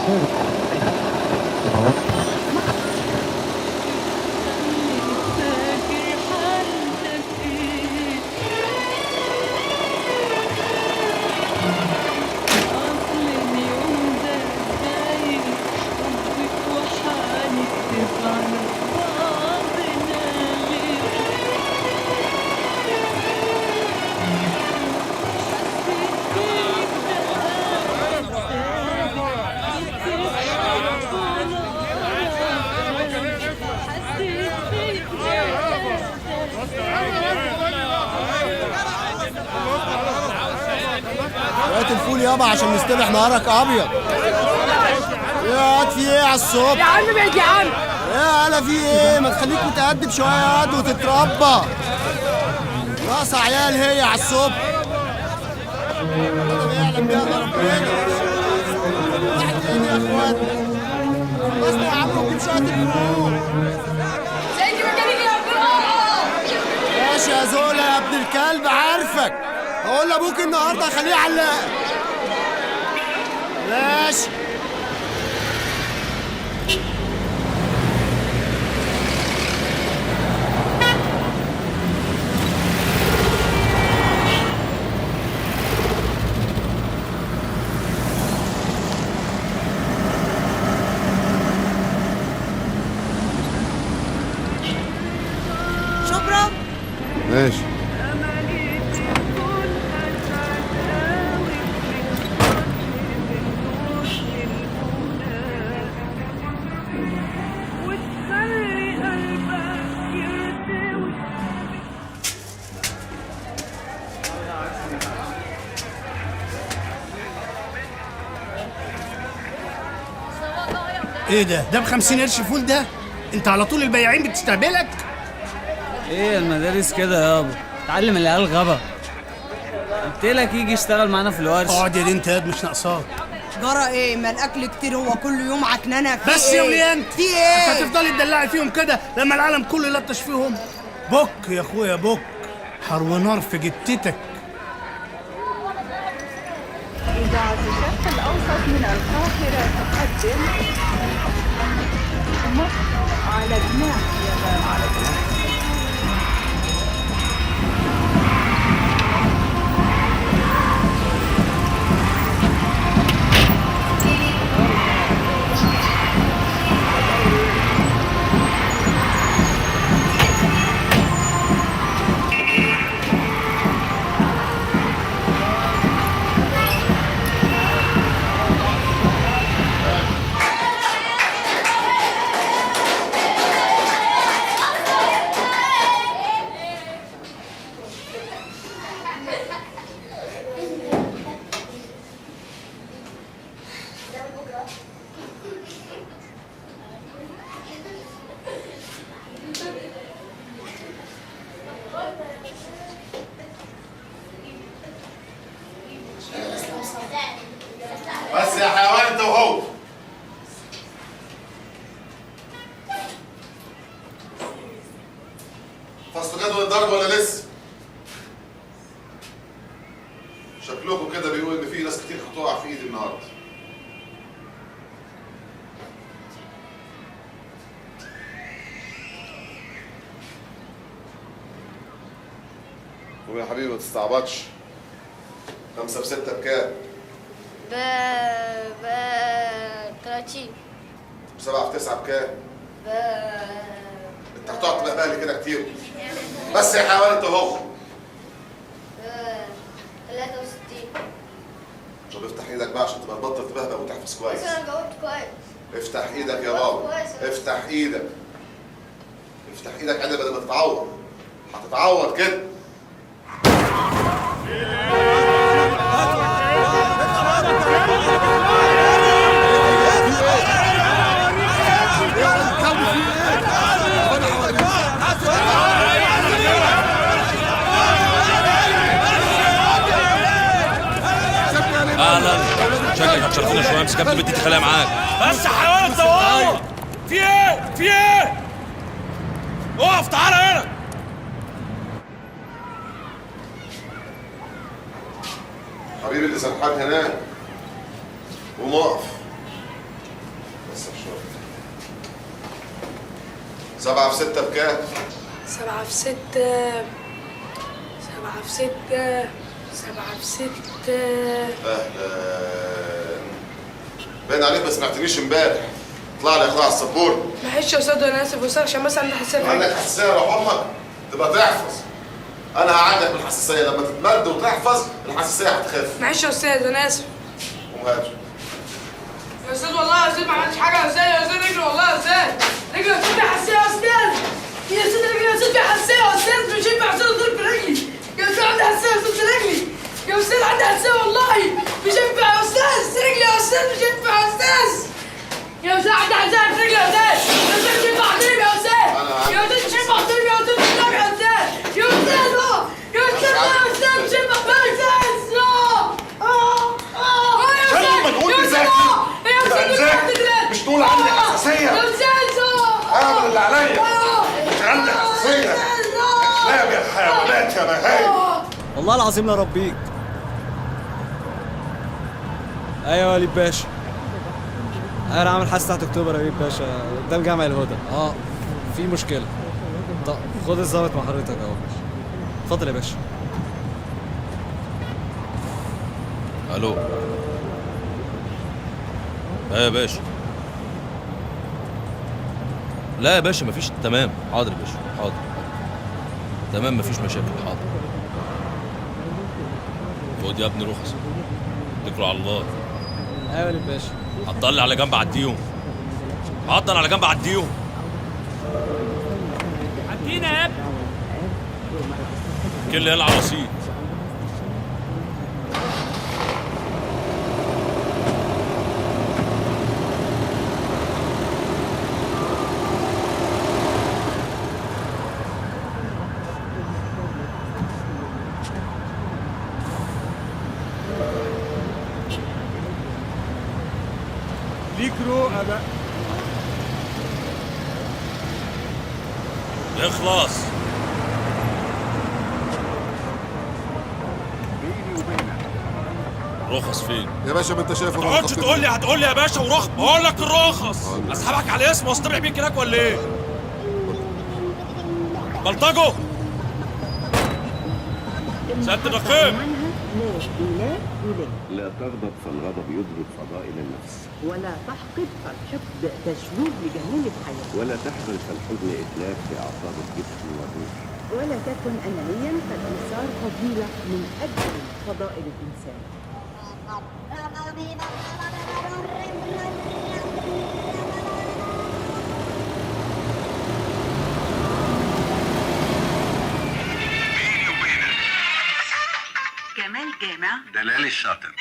هات الفول يابا عشان نستبح نهارك ابيض. يا في ايه على الصبح؟ يا عم بعد يا عم. يا هلا في ايه؟ ما تخليك متأدب شويه يا واد وتتربى. راس عيال هي على الصبح. ربنا يعلم بيها ربنا. واحد تاني يا اخوات. خلصنا يا عم ونجيب شويه الفول. زي مكانك يا ابو. ماشي يا زولا يا ابن الكلب عارفك. هقول لابوك النهارده خليه علاق. ماشي. شكرا. ماشي. ايه ده ب50 قرش فول ده؟ انت على طول البياعين بتستقبلك؟ ايه المدارس كده يابا، اتعلم العيال غبا. قلت لك يجي يشتغل معانا في الورش. اقعد يا دي انت مش ناقصاك. جرى ايه؟ ما الاكل كتير، هو كل يوم عكنانه في بس ايه؟ يا وليه انت في ايه؟ انت هتفضلي تدلعي فيهم كده لما العالم كله يلطش فيهم؟ بك يا اخويا بك، حر ونار في جتتك. إذاعة الشرق الأوسط من القاهرة تقدم مصر على جناح يابان. بس يا حيوان انت وهو. فصل جدول الضرب ولا لسه؟ شكلكم كده بيقول ان في ناس كتير هتقع في ايدي النهارده. قول يا حبيبي ما تستعبطش. 5 في 6 بكام؟ ب 30. 7 في 9 بكام؟ ب انت هتقعد تبقى لي كده كتير. بس يا حيوان انت وهو. 63. طب افتح ايدك بقى عشان تبقى تبطل تبهبق وتحفظ كويس. بس انا جاوبت كويس. افتح ايدك يا بابا. افتح ايدك. افتح ايدك عدل بدل ما تتعور. هتتعور كده. اهلا، شكلك هتشرفونا شويه. امسك قبل بنتي تخليها معاك. بس يا حيوان انت وهو. في ايه؟ في ايه؟ اقف تعالى هنا. حبيبي اللي سرحان هناك. قوم اقف. 7 في 6 بكام؟ 7 في 6 7 في 6 7 في 6. اهلا. باين عليك ما سمعتنيش امبارح. اطلع لي يا اخويا على السبورة. معلش يا استاذ انا اسف يا استاذ عشان بس عندي حساسيه. عندك حساسية روح امك تبقى تحفظ. انا هعالجك من الحساسية لما تتمد وتحفظ الحساسية هتخف. معلش يا استاذ انا اسف. قوم هات. يا استاذ والله يا استاذ ما عملتش حاجه يا استاذ. يا استاذ رجلي والله يا استاذ. رجلي يا استاذ حساسيه يا استاذ. يا استاذ رجلي يا استاذ حساسيه يا استاذ. مش ينفع استاذ ضرب رجلي. يا استاذ عندي حساسيه يا استاذ رجلي. يا استاذ عندي حساسيه والله. مش ينفع يا استاذ. رجلي يا استاذ مش ينفع يا استاذ. يا استاذ عندي حساسيه في رجلي يا استاذ. يا استاذ مش ينفع اضرب يا استاذ. يا استاذ مش ينفع اضرب يا استاذ. مش ينفع يا استاذ. يا استاذ يا استاذ يا استاذ مش ينفع يا استاذ. لما نقول مذاكر مش تقول عندي حساسية. اعمل اللي عليا. مش عندي حساسية. اخلاق يا حيوانات يا بهايم. والله العظيم لا ربيك. ايوه يا وليد باشا. انا عامل حادثه تحت اكتوبر يا وليد باشا قدام جامع الهدى. في مشكله. طب خد الظابط مع حضرتك اهو. اتفضل يا باشا. الو. يا باشا. لا يا باشا مفيش. تمام حاضر يا باشا حاضر. تمام مفيش مشاكل حاضر. خد يا ابني رخص. اتكلوا على الله. ايوه يا وليد باشا. عطلني على جنب عديهم. عطل على جنب عديهم. عدينا يا ابني. كل يلا على رصيد. ليك رؤى بقى. اخلص. رخص فين؟ يا باشا ما انت شايف. ما تقعدش تقول لي يا باشا ورخص. بقول لك الرخص. اسحبك على الاسم واصطبح بيك هناك ولا ايه؟ بلطجوا. سد الرقيب. لا تغضب فالغضب يضرب فضائل النفس. ولا تحقد فالحقد تشويه لجميل الحياة. ولا تحزن فالحزن إتلاف لأعصاب الجسم والروح. ولا تكن أنانيا فالإنسان فضيلة من أجل فضائل الإنسان. جمال جامع دلال الشاطر.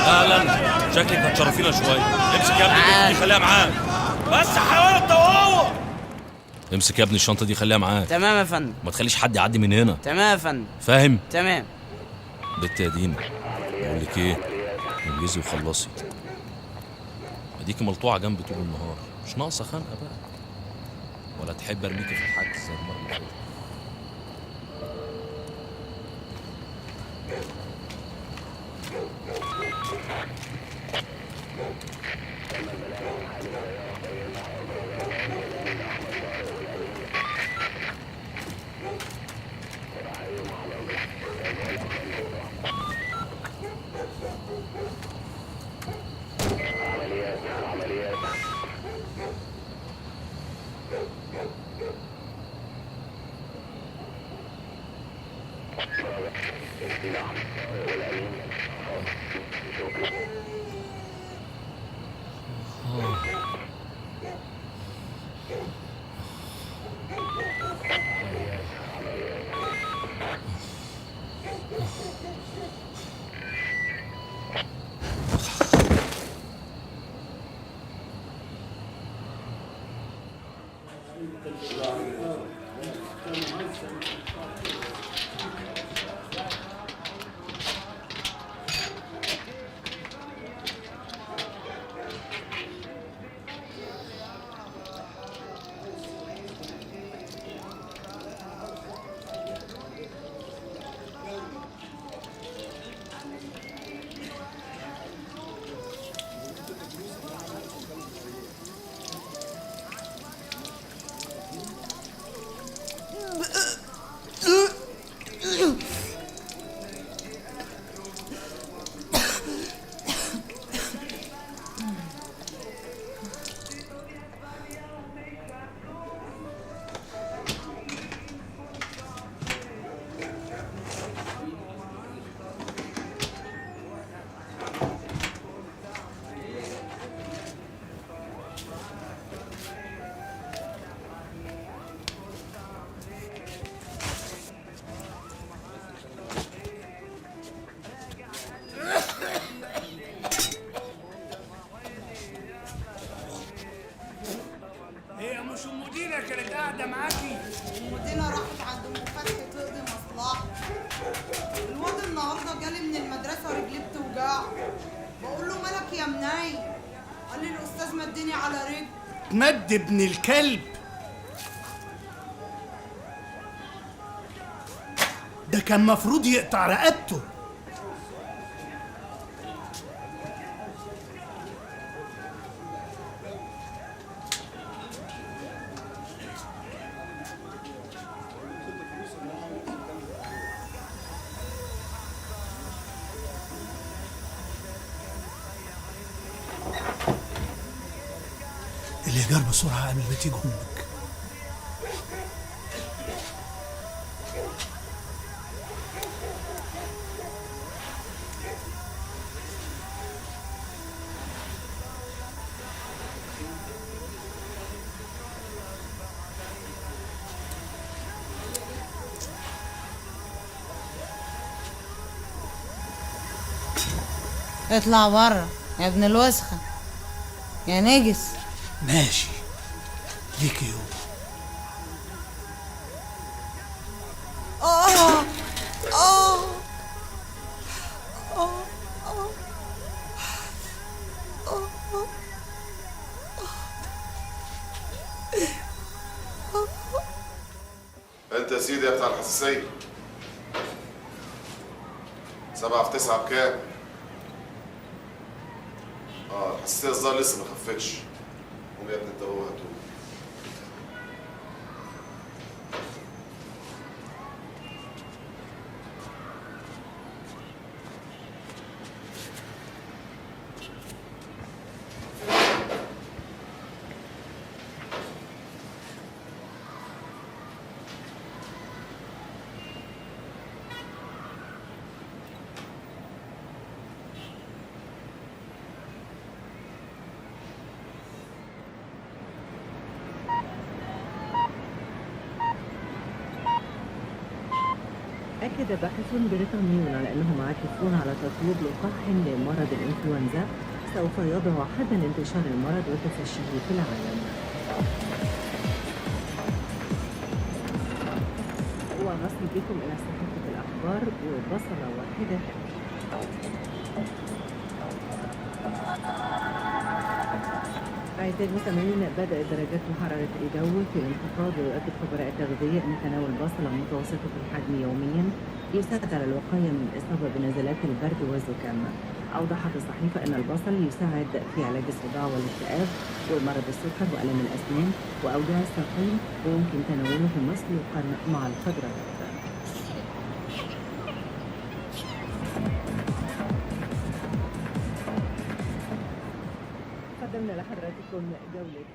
اهلا. شكلك هتشرفينا شويه. امسك يا ابني الشنطه دي خليها معاك. بس يا حيوان انت وهو. امسك يا ابني الشنطه دي خليها معاك. تمام يا فندم. ما تخليش حد يعدي من هنا. تمام يا فندم. فاهم؟ تمام. بنت يا دينا بقول لك ايه، انجزي وخلصي. اديكي ملطوعه جنبي طول النهار، مش ناقصه خنقه بقى. ولا تحب ارميكي في الحجز زي المره اللي فاتت. خلي الاستاذ مديني على رجل. مد ابن الكلب ده كان مفروض يقطع رقبته. الإيجار بسرعة قبل ما تيجي أمك. اطلع بره يا ابن الوسخة يا نجس. ماشي ليك يوم. انت يا سيدي يا بتاع الحساسية 7 في 9 بكام؟ الحساسية الظاهر لسه ما خفتش. قوم يا ابني انت وهو هاتوه. أكد باحث بريطاني على أنهم عاكفون على تطوير لقاح لمرض الإنفلونزا سوف يضع حدا لانتشار المرض وتفشيه في العالم. ونصل بكم إلى صحيفة الأخبار وبصلة واحدة. أعزائي المستمعين، بدأت درجات حرارة الجو في الانخفاض، ويؤكد خبراء التغذية أن تناول بصلة متوسطة الحجم يوميا يساعد على الوقاية من الإصابة بنزلات البرد والزكام. أوضحت الصحيفة أن البصل يساعد في علاج الصداع والاكتئاب ومرض السكر وألم الأسنان وأوجاع الساقين، ويمكن تناوله مسلوقا مع الخضروات. قدمنا لحضراتكم جولة